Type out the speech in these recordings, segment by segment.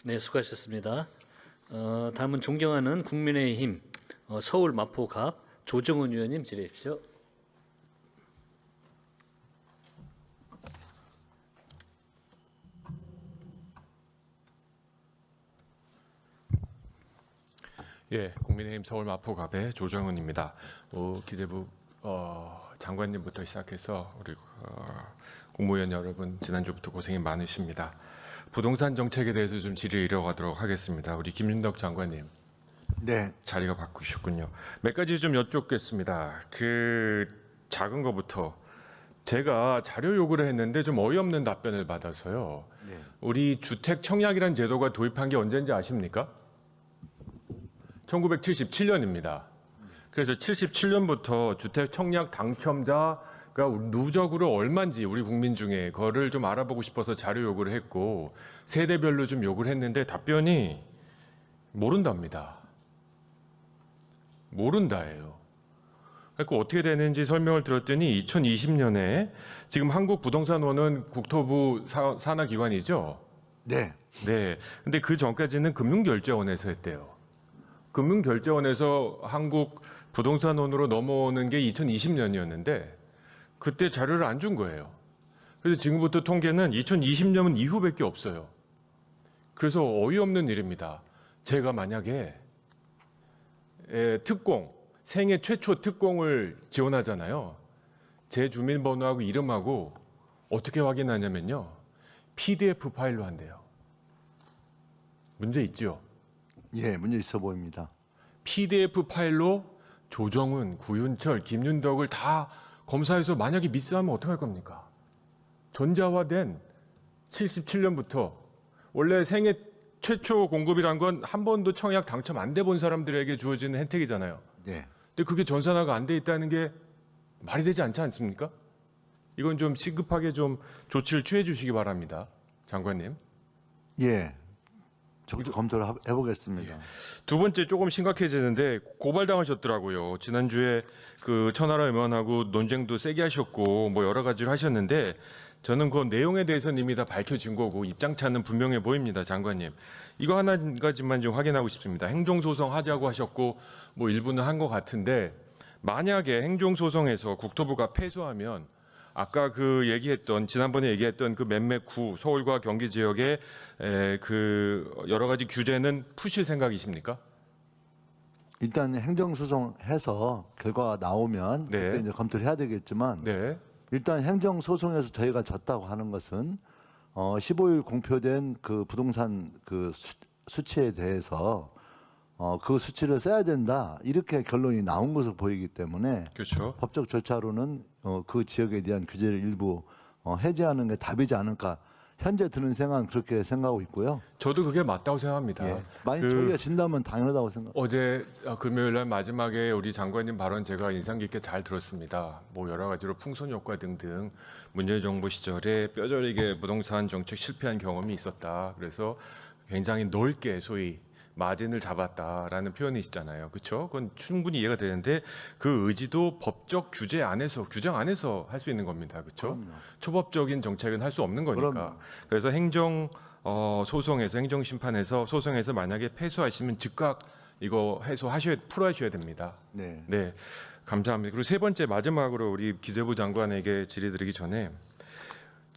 네, 수고하셨습니다. 다음은 존경하는 국민의힘 서울 마포갑 조정훈 의원님 질의해 주십시오. 예, 국민의힘 서울 마포갑의 조정훈입니다. 기재부 장관님부터 시작해서 우리 국무위원 여러분 지난주부터 고생이 많으십니다. 부동산 정책에 대해서 좀 질의 이어가도록 하겠습니다. 우리 김윤덕 장관님. 네. 자리가 바꾸셨군요. 몇 가지 좀 여쭙겠습니다. 작은 거부터 제가 자료 요구를 했는데 좀 어이없는 답변을 받아서요. 네. 우리 주택 청약이라는 제도가 도입한 게 언제인지 아십니까? 1977년입니다. 그래서 77년부터 주택 청약 당첨자가 누적으로 얼마인지 우리 국민 중에 그거를 좀 알아보고 싶어서 자료 요구를 했고 세대별로 좀 요구를 했는데 답변이 모른답니다. 모른다예요. 그러니까 어떻게 되는지 설명을 들었더니 2020년에 지금 한국부동산원은 국토부 산하 기관이죠. 네. 네. 근데 그 전까지는 금융결제원에서 했대요. 금융결제원에서 한국부동산원으로 넘어오는 게 2020년이었는데 그때 자료를 안 준 거예요. 그래서 지금부터 통계는 2020년 이후밖에 없어요. 그래서 어이없는 일입니다. 제가 만약에 생애 최초 특공을 지원하잖아요. 제 주민번호하고 이름하고 어떻게 확인하냐면요. PDF 파일로 한대요. 문제 있죠? 예, 문제 있어 보입니다. PDF 파일로 조정훈, 구윤철, 김윤덕을 다 검사해서 만약에 미스하면 어떡할 겁니까? 전자화된 77년부터 원래 생애 최초 공급이란 건 한 번도 청약 당첨 안 돼 본 사람들에게 주어지는 혜택이잖아요. 네. 근데 그게 전산화가 안 돼 있다는 게 말이 되지 않지 않습니까? 이건 좀 시급하게 좀 조치를 취해 주시기 바랍니다. 장관님. 예. 적극 검토를 해보겠습니다. 두 번째 조금 심각해지는데 고발당하셨더라고요. 지난주에 그 천하람 의원하고 논쟁도 세게 하셨고 뭐 여러 가지를 하셨는데 저는 그 내용에 대해서는 이미 다 밝혀진 거고 입장차는 분명해 보입니다, 장관님. 이거 하나 가지만 좀 확인하고 싶습니다. 행정소송 하자고 하셨고 뭐 일부는 한 것 같은데 만약에 행정소송에서 국토부가 패소하면 아까 지난번에 얘기했던 그 몇몇 구 서울과 경기 지역의 그 여러 가지 규제는 푸실 생각이십니까? 일단 행정소송해서 결과가 나오면 네. 그때 이제 검토를 해야 되겠지만 네. 일단 행정소송에서 저희가 졌다고 하는 것은 15일 공표된 그 부동산 그 수치에 대해서 그 수치를 써야 된다 이렇게 결론이 나온 것으로 보이기 때문에 그렇죠. 법적 절차로는 그 지역에 대한 규제를 일부 해제하는 게 답이지 않을까 현재 드는 생각은 그렇게 생각하고 있고요. 저도 그게 맞다고 생각합니다. 예. 만약 저희가 진다면 당연하다고 생각합니다. 어제 금요일 날 마지막에 우리 장관님 발언 제가 인상 깊게 잘 들었습니다. 뭐 여러 가지로 풍선 효과 등등 문재인 정부 시절에 뼈저리게 부동산 정책 실패한 경험이 있었다. 그래서 굉장히 넓게 소위 마진을 잡았다라는 표현이시잖아요. 그렇죠? 그건 충분히 이해가 되는데 그 의지도 법적 규제 안에서 규정 안에서 할 수 있는 겁니다. 그렇죠? 그럼요. 초법적인 정책은 할 수 없는 거니까. 그럼요. 그래서 행정심판에서 소송에서 만약에 패소하시면 즉각 이거 풀어하셔야 됩니다. 네. 네, 감사합니다. 그리고 세 번째 마지막으로 우리 기재부 장관에게 질의드리기 전에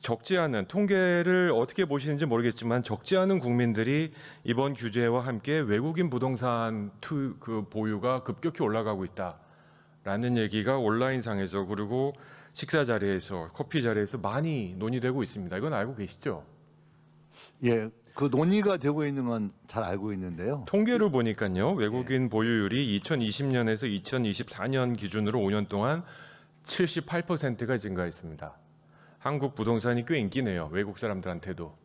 적지 않은 통계를 어떻게 보시는지 모르겠지만 적지 않은 국민들이 이번 규제와 함께 외국인 부동산 그 보유가 급격히 올라가고 있다라는 얘기가 온라인상에서 그리고 식사 자리에서 커피 자리에서 많이 논의되고 있습니다. 이건 알고 계시죠? 예, 그 논의가 되고 있는 건 잘 알고 있는데요. 통계를 보니까요. 외국인 보유율이 2020년에서 2024년 기준으로 5년 동안 78%가 증가했습니다. 한국 부동산이 꽤 인기네요. 외국 사람들한테도.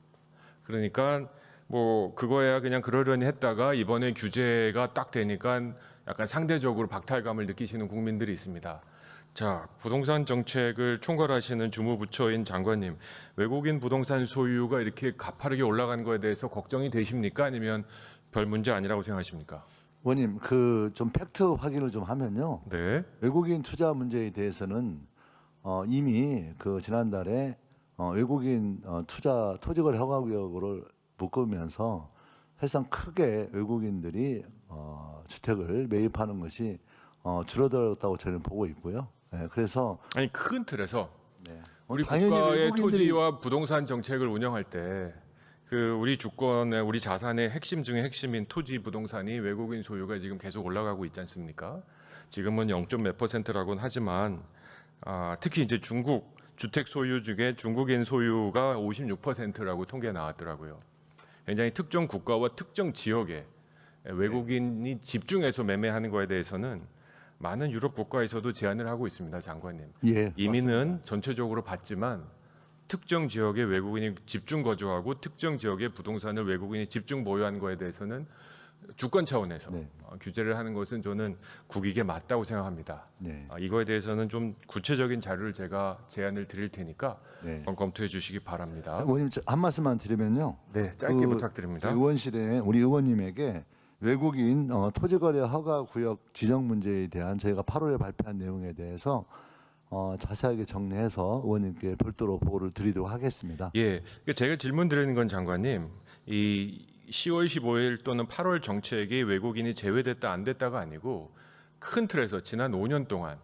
그러니까 뭐 그거야 그냥 그러려니 했다가 이번에 규제가 딱 되니까 약간 상대적으로 박탈감을 느끼시는 국민들이 있습니다. 자, 부동산 정책을 총괄하시는 주무부처인 장관님, 외국인 부동산 소유가 이렇게 가파르게 올라간 거에 대해서 걱정이 되십니까? 아니면 별 문제 아니라고 생각하십니까? 원님, 그 좀 팩트 확인을 좀 하면요. 네. 외국인 투자 문제에 대해서는 이미 그 지난달에 외국인 투자 토지거래 허가 구역을 묶으면서 사실상 크게 외국인들이 주택을 매입하는 것이 줄어들었다고 저는 보고 있고요. 예, 그래서 아니 큰 틀에서 네. 우리 당연히 국가의 외국인들이 토지와 부동산 정책을 운영할 때 그 우리 주권의 우리 자산의 핵심 중에 핵심인 토지 부동산이 외국인 소유가 지금 계속 올라가고 있지 않습니까? 지금은 0.몇 %라고는 하지만 특히 이제 중국 주택 소유 중에 중국인 소유가 56%라고 통계 나왔더라고요. 굉장히 특정 국가와 특정 지역에 외국인이 집중해서 매매하는 거에 대해서는 많은 유럽 국가에서도 제한을 하고 있습니다, 장관님. 예, 이민은 전체적으로 받지만 특정 지역에 외국인이 집중 거주하고 특정 지역의 부동산을 외국인이 집중 보유하는 거에 대해서는 주권 차원에서 네. 규제를 하는 것은 저는 국익에 맞다고 생각합니다. 네. 이거에 대해서는 좀 구체적인 자료를 제가 제안을 드릴 테니까 네. 검토해 주시기 바랍니다. 의원님 한 말씀만 드리면요. 네, 짧게 그 부탁드립니다. 의원실에 우리 의원님에게 외국인 토지거래 허가 구역 지정 문제에 대한 저희가 8월에 발표한 내용에 대해서 자세하게 정리해서 의원님께 별도로 보고를 드리도록 하겠습니다. 예, 그러니까 제가 질문 드리는 건 장관님, 이 10월 15일 또는 8월 정책이 외국인이 제외됐다 안 됐다가 아니고 큰 틀에서 지난 5년 동안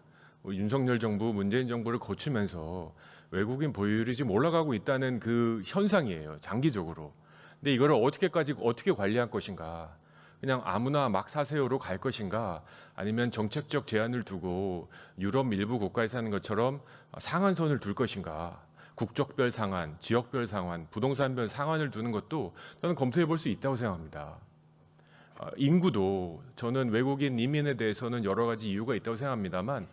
윤석열 정부, 문재인 정부를 거치면서 외국인 보유율이 지금 올라가고 있다는 그 현상이에요, 장기적으로. 근데 이거를 어떻게 관리할 것인가? 그냥 아무나 막 사세요로 갈 것인가? 아니면 정책적 제한을 두고 유럽 일부 국가에서 하는 것처럼 상한선을 둘 것인가? 국적별 상한, 지역별 상한, 부동산별 상한을 두는 것도 저는 검토해 볼 수 있다고 생각합니다. 인구도 저는 외국인 이민에 대해서는 여러 가지 이유가 있다고 생각합니다만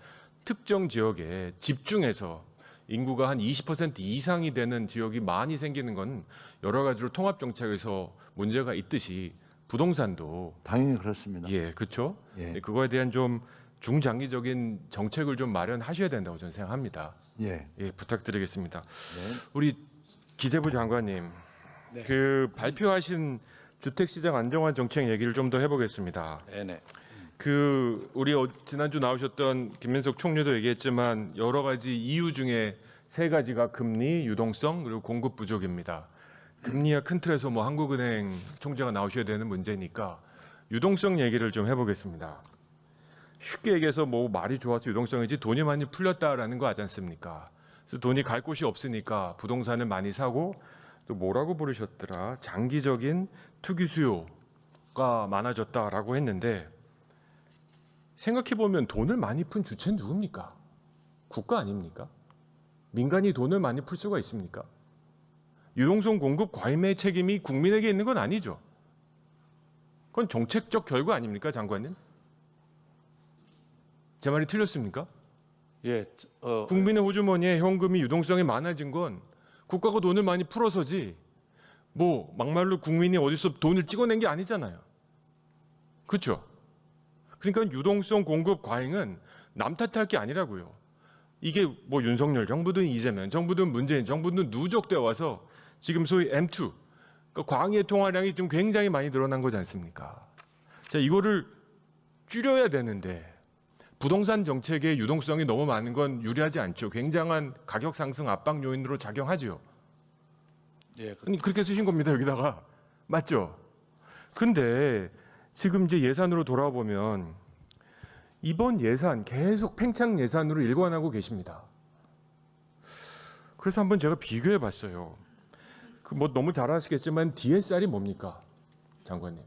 특정 지역에 집중해서 인구가 한 20% 이상이 되는 지역이 많이 생기는 건 여러 가지로 통합 정책에서 문제가 있듯이 부동산도 당연히 그렇습니다. 예, 그렇죠. 예. 그거에 대한 좀 중장기적인 정책을 좀 마련하셔야 된다고 저는 생각합니다. 예. 예, 부탁드리겠습니다. 네. 우리 기재부 장관님, 네. 그 발표하신 주택시장 안정화 정책 얘기를 좀 더 해보겠습니다. 네네. 그 우리 지난주 나오셨던 김민석 총리도 얘기했지만 여러 가지 이유 중에 세 가지가 금리, 유동성 그리고 공급 부족입니다. 금리야 큰 틀에서 뭐 한국은행 총재가 나오셔야 되는 문제니까 유동성 얘기를 좀 해보겠습니다. 쉽게 얘기해서 뭐 말이 좋아서 유동성이지 돈이 많이 풀렸다라는 거 하지 않습니까? 그래서 돈이 갈 곳이 없으니까 부동산을 많이 사고 또 뭐라고 부르셨더라? 장기적인 투기 수요가 많아졌다라고 했는데 생각해 보면 돈을 많이 푼 주체는 누굽니까? 국가 아닙니까? 민간이 돈을 많이 풀 수가 있습니까? 유동성 공급 과잉의 책임이 국민에게 있는 건 아니죠. 그건 정책적 결과 아닙니까, 장관님? 제 말이 틀렸습니까? 예, 국민의 호주머니에 현금이 유동성이 많아진 건 국가가 돈을 많이 풀어서지 뭐 막말로 국민이 어디서 돈을 찍어낸 게 아니잖아요. 그렇죠? 그러니까 유동성 공급 과잉은 남 탓할 게 아니라고요. 이게 뭐 윤석열 정부든 이재명 정부든 문재인 정부든 누적되어 와서 지금 소위 M2 그러니까 광의 통화량이 지금 굉장히 많이 늘어난 거지 않습니까? 자, 이거를 줄여야 되는데 부동산 정책의 유동성이 너무 많은 건 유리하지 않죠. 굉장한 가격 상승 압박 요인으로 작용하죠. 예, 아니, 그렇게 쓰신 겁니다, 여기다가. 맞죠? 근데 지금 이제 예산으로 돌아보면 이번 예산 계속 팽창 예산으로 일관하고 계십니다. 그래서 한번 제가 비교해 봤어요. 그 뭐 너무 잘 아시겠지만 DSR이 뭡니까? 장관님.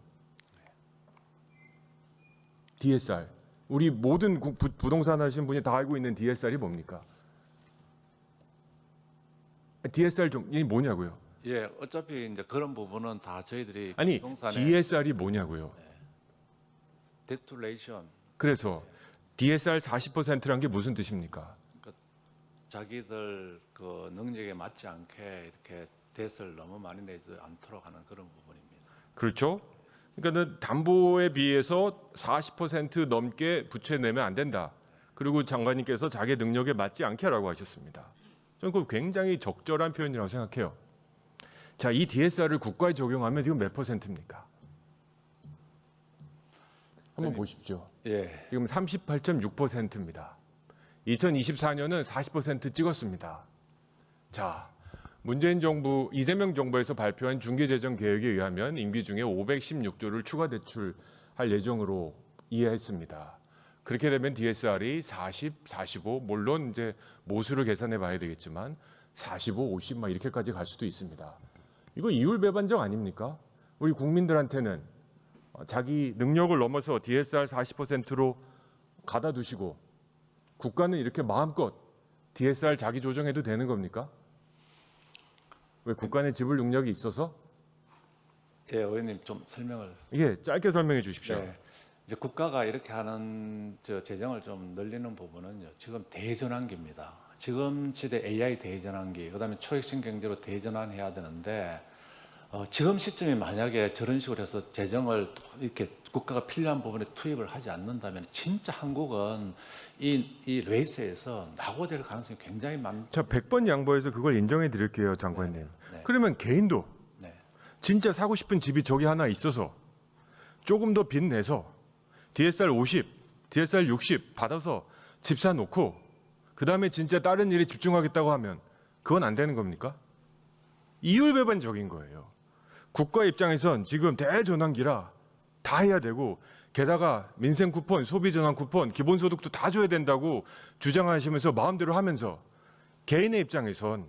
DSR. 우리 모든 부동산 하시는 분이 다 알고 있는 DSR이 뭡니까? DSR 좀 이게 뭐냐고요? 예, 어차피 이제 그런 부분은 다 저희들이 아니, 부동산의 DSR이 뭐냐고요? 데툴레이션, 그래서 DSR 40%란 게 무슨 뜻입니까? 자기들 그 능력에 맞지 않게 이렇게 대세를 너무 많이 내지 않도록 하는 그런 부분입니다. 그렇죠? 그러니까는 담보에 비해서 40% 넘게 부채 내면 안 된다. 그리고 장관님께서 자기 능력에 맞지 않게라고 하셨습니다. 저는 그거 굉장히 적절한 표현이라고 생각해요. 자, 이 DSR을 국가에 적용하면 지금 몇 %입니까? 한번 보십시오. 예, 지금 38.6%입니다. 2024년은 40% 찍었습니다. 자, 문재인 정부, 이재명 정부에서 발표한 중기재정 계획에 의하면 임기 중에 516조를 추가 대출할 예정으로 이해했습니다. 그렇게 되면 DSR이 40, 45, 물론 이제 모수를 계산해 봐야 되겠지만 45, 50 막 이렇게까지 갈 수도 있습니다. 이거 이율배반적 아닙니까? 우리 국민들한테는 자기 능력을 넘어서 DSR 40%로 가다 두시고 국가는 이렇게 마음껏 DSR 자기 조정해도 되는 겁니까? 왜 국가는 지불 능력이 있어서? 예, 의원님 좀 설명을. 이게 짧게 설명해 주십시오. 네. 이제 국가가 이렇게 하는 재정을 좀 늘리는 부분은요. 지금 대전환기입니다. 지금 시대 AI 대전환기, 그다음에 초혁신 경제로 대전환해야 되는데 지금 시점이 만약에 저런 식으로 해서 재정을 이렇게 국가가 필요한 부분에 투입을 하지 않는다면 진짜 한국은 이 레이스에서 낙오될 가능성이 굉장히 많. 자, 100번 양보해서 그걸 인정해 드릴게요, 장관님. 네. 그러면 개인도 네. 진짜 사고 싶은 집이 저기 하나 있어서 조금 더 빚 내서 DSR 50, DSR 60 받아서 집 사놓고 그 다음에 진짜 다른 일에 집중하겠다고 하면 그건 안 되는 겁니까? 이율배반적인 거예요. 국가 입장에선 지금 대전환기라 다 해야 되고 게다가 민생 쿠폰, 소비 전환 쿠폰, 기본소득도 다 줘야 된다고 주장하시면서 마음대로 하면서 개인의 입장에선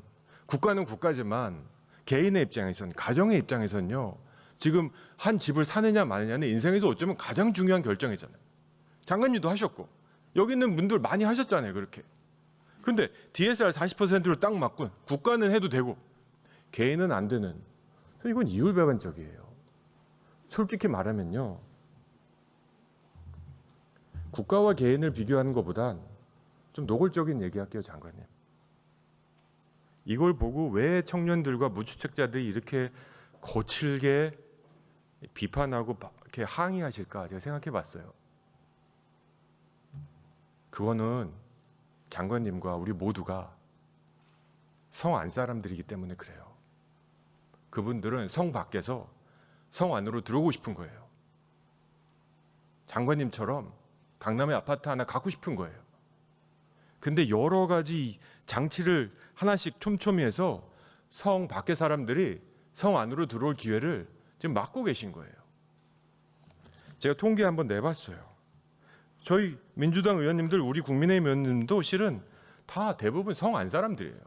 국가는 국가지만 개인의 입장에선 가정의 입장에선요. 지금 한 집을 사느냐 마느냐는 인생에서 어쩌면 가장 중요한 결정이잖아요. 장관님도 하셨고 여기 있는 분들 많이 하셨잖아요. 그렇게. 근데 DSR 40%를 딱 맞고 국가는 해도 되고 개인은 안 되는 이건 이율배반적이에요. 솔직히 말하면요. 국가와 개인을 비교하는 것보단 좀 노골적인 얘기할게요, 장관님. 이걸 보고 왜 청년들과 무주택자들이 이렇게 거칠게 비판하고 이렇게 항의하실까 제가 생각해 봤어요. 그거는 장관님과 우리 모두가 성 안 사람들이기 때문에 그래요. 그분들은 성 밖에서 성 안으로 들어오고 싶은 거예요. 장관님처럼 강남에 아파트 하나 갖고 싶은 거예요. 근데 여러 가지 장치를 하나씩 촘촘히 해서 성 밖의 사람들이 성 안으로 들어올 기회를 지금 막고 계신 거예요. 제가 통계 한번 내봤어요. 저희 민주당 의원님들, 우리 국민의힘 의원님도 실은 다 대부분 성 안 사람들이에요.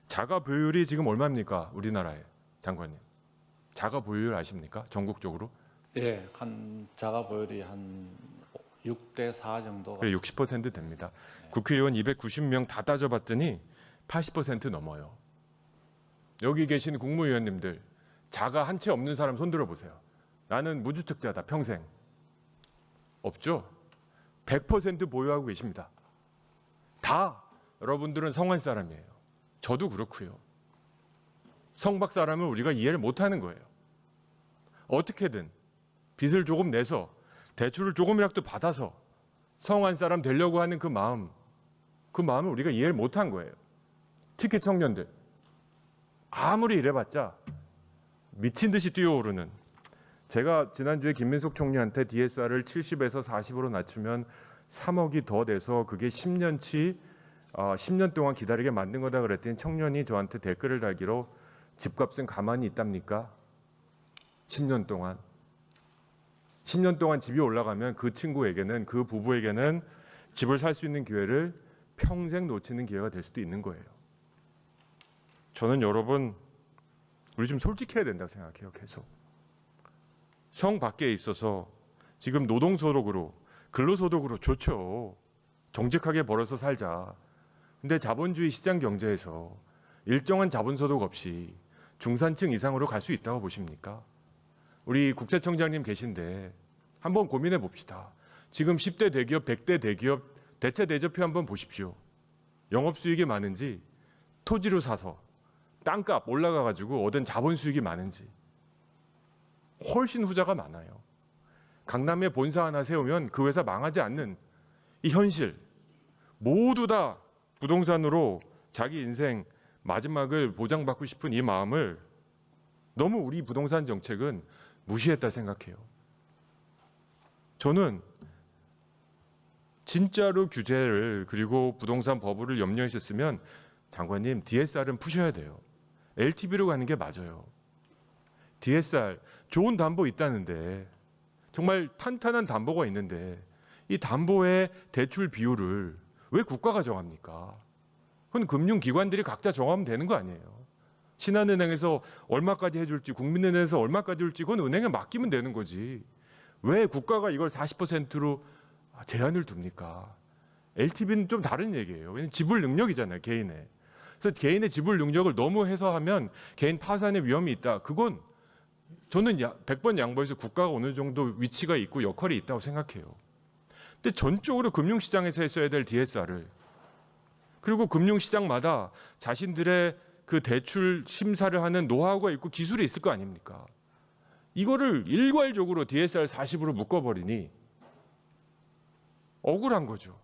자가 보유율이 지금 얼마입니까? 우리나라에. 장관님. 자가 보유율 아십니까? 전국적으로? 예, 한 자가 보율이 한 6대 4 정도가. 그래 60% 됩니다. 국회의원 290명 다 따져봤더니 80% 넘어요. 여기 계신 국무위원님들 자가 한 채 없는 사람 손들어 보세요. 나는 무주택자다 평생. 없죠? 100% 보유하고 계십니다. 다 여러분들은 성안 사람이에요. 저도 그렇고요. 성박 사람은 우리가 이해를 못하는 거예요. 어떻게든 빚을 조금 내서 대출을 조금이라도 받아서 성안 사람 되려고 하는 그 마음을 우리가 이해를 못한 거예요. 특히 청년들. 아무리 이래봤자 미친 듯이 뛰어오르는. 제가 지난주에 김민석 총리한테 DSR을 70에서 40으로 낮추면 3억이 더 돼서 그게 10년치 10년 동안 기다리게 만든 거다 그랬더니 청년이 저한테 댓글을 달기로 집값은 가만히 있답니까? 10년 동안. 10년 동안 집이 올라가면 그 친구에게는, 그 부부에게는 집을 살 수 있는 기회를 평생 놓치는 기회가 될 수도 있는 거예요. 저는 여러분, 우리 좀 솔직해야 된다고 생각해요. 계속. 성 밖에 있어서 지금 노동소득으로, 근로소득으로 좋죠. 정직하게 벌어서 살자. 근데 자본주의 시장 경제에서 일정한 자본소득 없이 중산층 이상으로 갈 수 있다고 보십니까? 우리 국세청장님 계신데 한번 고민해 봅시다. 지금 10대 대기업, 100대 대기업 대체 대조표 한번 보십시오. 영업수익이 많은지 토지로 사서 땅값 올라가가지고 얻은 자본 수익이 많은지 훨씬 후자가 많아요. 강남에 본사 하나 세우면 그 회사 망하지 않는 이 현실, 모두 다 부동산으로 자기 인생 마지막을 보장받고 싶은 이 마음을 너무 우리 부동산 정책은 무시했다 생각해요. 저는 진짜로 규제를 그리고 부동산 버블을 염려했었으면 장관님 DSR은 푸셔야 돼요. LTV로 가는 게 맞아요. DSR 좋은 담보 있다는데 정말 탄탄한 담보가 있는데 이 담보의 대출 비율을 왜 국가가 정합니까? 그건 금융기관들이 각자 정하면 되는 거 아니에요. 신한은행에서 얼마까지 해줄지 국민은행에서 얼마까지 줄지 그건 은행에 맡기면 되는 거지. 왜 국가가 이걸 40%로 제한을 둡니까? LTV는 좀 다른 얘기예요. 왜냐하면 지불 능력이잖아요, 개인의. 그래서 개인의 지불 능력을 너무 해소하면 개인 파산의 위험이 있다. 그건 저는 100번 양보해서 국가가 어느 정도 위치가 있고 역할이 있다고 생각해요. 근데 전적으로 금융시장에서 했어야 될 DSR을 그리고 금융시장마다 자신들의 그 대출 심사를 하는 노하우가 있고 기술이 있을 거 아닙니까? 이거를 일괄적으로 DSR 40으로 묶어버리니 억울한 거죠.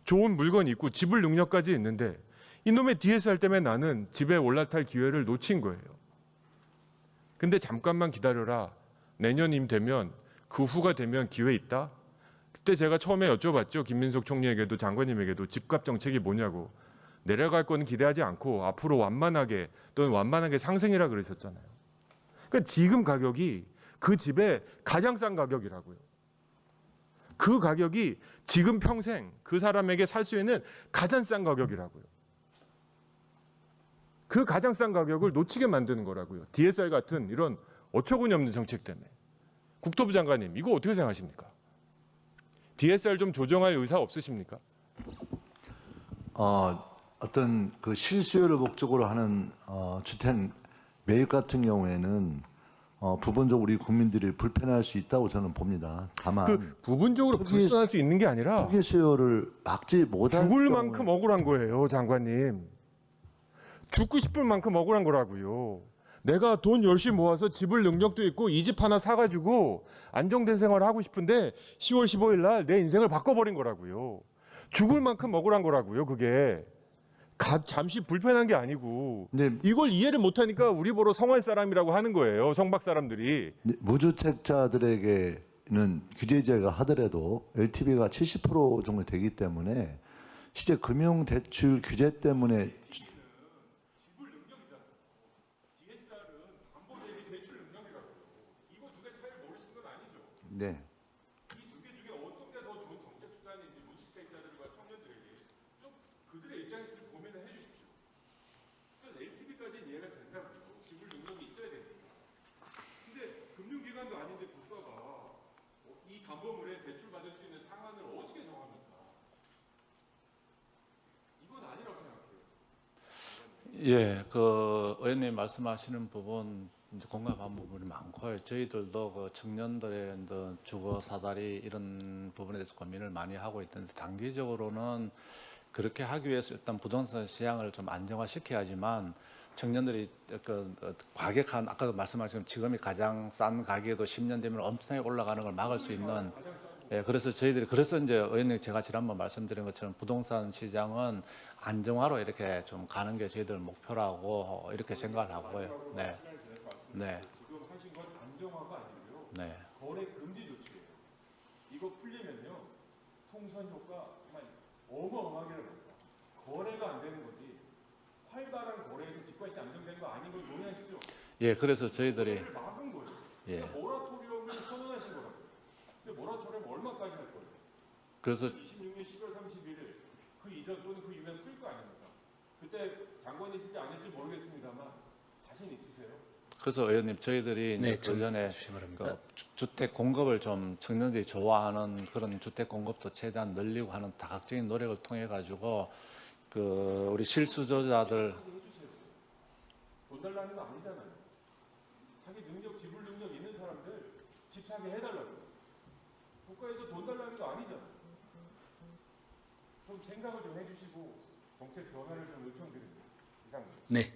좋은 물건이 있고 지불 능력까지 있는데 이놈의 DSR 때문에 나는 집에 올라탈 기회를 놓친 거예요. 근데 잠깐만 기다려라. 내년임 되면 그 후가 되면 기회 있다. 그때 제가 처음에 여쭤봤죠. 김민석 총리에게도 장관님에게도 집값 정책이 뭐냐고. 내려갈 거는 기대하지 않고 앞으로 완만하게 또는 완만하게 상승이라 그랬었잖아요. 그러니까 지금 가격이 그 집의 가장 싼 가격이라고요. 그 가격이 지금 평생 그 사람에게 살 수 있는 가장 싼 가격이라고요. 그 가장 싼 가격을 놓치게 만드는 거라고요. DSR 같은 이런 어처구니 없는 정책 때문에. 국토부 장관님, 이거 어떻게 생각하십니까? DSR 좀 조정할 의사 없으십니까? 어떤 그 실수요를 목적으로 하는 주택 매입 같은 경우에는 부분적으로 우리 국민들이 불편할 수 있다고 저는 봅니다. 다만 그 부분적으로 불순할 수 있는 게 아니라 투기 수요를 막지 못할 죽을 경우에 만큼 억울한 거예요, 장관님. 죽고 싶을 만큼 억울한 거라고요. 내가 돈 열심히 모아서 지불 능력도 있고 이 집 하나 사가지고 안정된 생활을 하고 싶은데 10월 15일 날 내 인생을 바꿔버린 거라고요. 죽을 만큼 억울한 거라고요, 그게. 잠시 불편한 게 아니고 네. 이걸 이해를 못하니까 우리 보러 성할 사람이라고 하는 거예요, 성박 사람들이. 무주택자들에게는 규제제가 하더라도 LTV가 70% 정도 되기 때문에 실제 금융대출 규제 때문에 네. 그들의 입장에서 고민을 해주십시오. 그래서 LTV까지는 이해가 된다고요. 지불 능력이 있어야 되니까. 근데 금융기관도 아닌데 국가가 이 담보물에 대출받을 수 있는 상한을 어떻게 정합니까? 이건 아니라고 생각해요. 예, 그 의원님 말씀하시는 부분 이제 공감한 부분이 많고요. 저희들도 그 청년들의 주거 사다리 이런 부분에 대해서 고민을 많이 하고 있는데 단기적으로는 그렇게 하기 위해서 일단 부동산 시장을 좀 안정화시켜야지만 청년들이 그 과격한 아까도 말씀하신 지금이 가장 싼 가격에도 10년 되면 엄청나게 올라가는 걸 막을 수 있는 예, 그래서 저희들이 그래서 이제 의원님 제가 지난번 말씀드린 것처럼 부동산 시장은 안정화로 이렇게 좀 가는 게 저희들 목표라고 이렇게 생각을 하고요. 네. 네. 지금 하신 건 안정화가 아니고요. 네. 거래 금지 조치예요. 이거 풀리면요. 통선 효과 정말 어마어마하게 나옵니다. 거래가 안 되는 거지. 활발한 거래에서 집값이 안정되는 거 아닌 걸 논의하시죠. 예, 그래서 저희들이 거래를 막은 거예요. 예. 그러니까 모라토리엄을 선언하신 거라고요. 근데 모라토리엄 얼마까지 할 거예요? 그래서 26년 10월 31일 그 이전 또는 그 이후에 풀 거 아닙니까? 그때 장관이 있을지 안 했을지 모르겠습니다만 자신 있으세요? 그래서 의원님 저희들이 네, 이제 전에 주시기 바랍니다. 주택 공급을 좀 청년들이 좋아하는 그런 주택 공급도 최대한 늘리고 하는 다각적인 노력을 통해 가지고 그 우리 실수요자들 돈 달라는 거 아니잖아요. 자기 능력, 지불 능력 있는 사람들 집 사게 해달라고. 국가에서 돈 달라는 거 아니잖아요. 좀 생각을 좀 해주시고 정책 변화를 좀 요청드립니다. 이상입니다. 네.